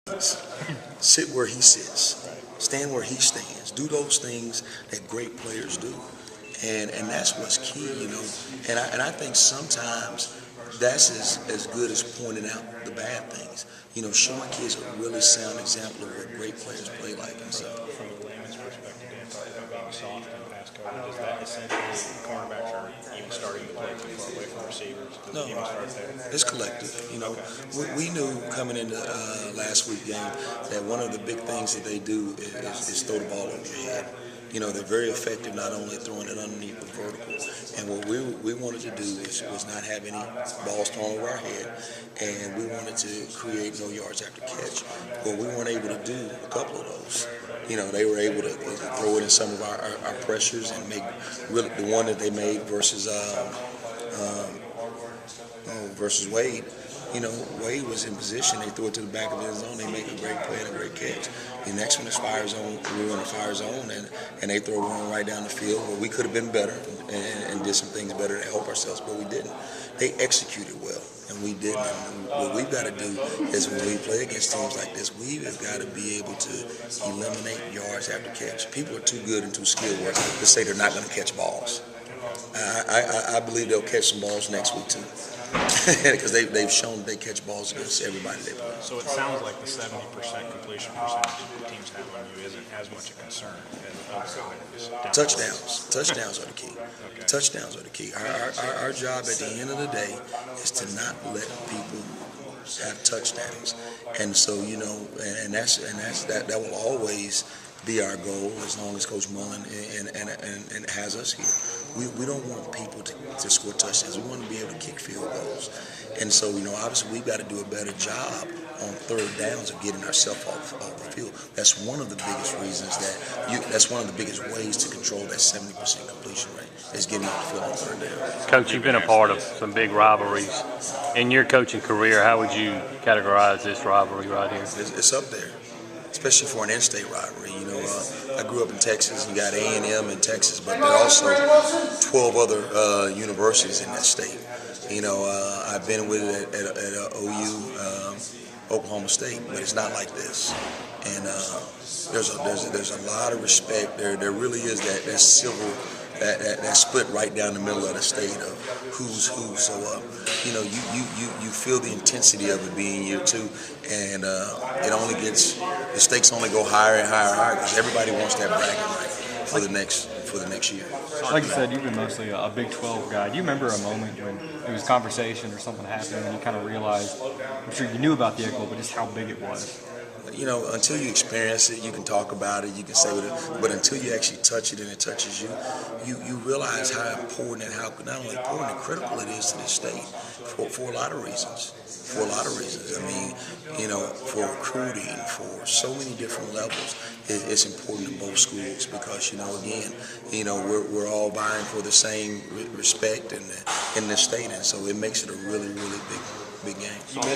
Sit where he sits, stand where he stands, do those things that great players do, and that's what's key, And I think sometimes that's as good as pointing out the bad things. Showing kids a really sound example of what great players play like. And so, from a layman's perspective, Dan, talking about being soft in pass coverage, is that essentially cornerbacks are even starting to play too far away from receivers? Does no, it even start there? it's collective. We knew coming into last week's game that one of the big things that they do is throw the ball over your head. They're very effective not only throwing it underneath but vertical. And what we wanted to do was not have any balls thrown over our head, and we wanted to create no yards after catch. But we weren't able to do a couple of those. They were able to throw it in some of our pressures and make really the one that they made versus Wade. Wade was in position. They threw it to the back of his zone. They make a great play and a great catch. The next one is fire zone. We were in the fire zone, and they throw one right down the field where we could have been better and did some things better to help ourselves, but we didn't. They executed well, and we didn't. And what we've got to do is when we play against teams like this, we've got to be able to eliminate yards after catch. People are too good and too skilled to say they're not going to catch balls. I believe they'll catch some balls next week too, because they've shown they catch balls against everybody they play. So it sounds like the 70% completion percentage that teams have on you isn't as much a concern as other items. Touchdowns are the key. Okay. Touchdowns are the key. Our job at the end of the day is to not let people have touchdowns, and so and that will always be our goal as long as Coach Mullen and has us here. We don't want people to score touchdowns. We want to be able to kick field goals. And so, obviously we've got to do a better job on third downs of getting ourselves off the field. That's one of the biggest reasons that's one of the biggest ways to control that 70% completion rate is getting off the field on third down. Coach, you've been a part of some big rivalries. In your coaching career, how would you categorize this rivalry right here? It's up there, especially for an in-state rivalry. I grew up in Texas. You got A&M in Texas, but there are also 12 other universities in that state. I've been with it at OU, Oklahoma State, but it's not like this. And there's a lot of respect. There really is that civil. That split right down the middle of the state of who's who. So you feel the intensity of it being year two, and the stakes only go higher and higher and higher because everybody wants that bragging right for the next year. Like you said, you've been mostly a Big 12 guy. Do you remember a moment when there was conversation or something happened and you kind of realized, I'm sure you knew about the Egg Bowl, but just how big it was? Until you experience it, you can talk about it, you can say it, but until you actually touch it and it touches you, you realize how important and how not only important and critical it is to this state for a lot of reasons. I mean, for recruiting, for so many different levels, it's important in both schools because, again, we're all vying for the same respect in the state, and so it makes it a really, really big game.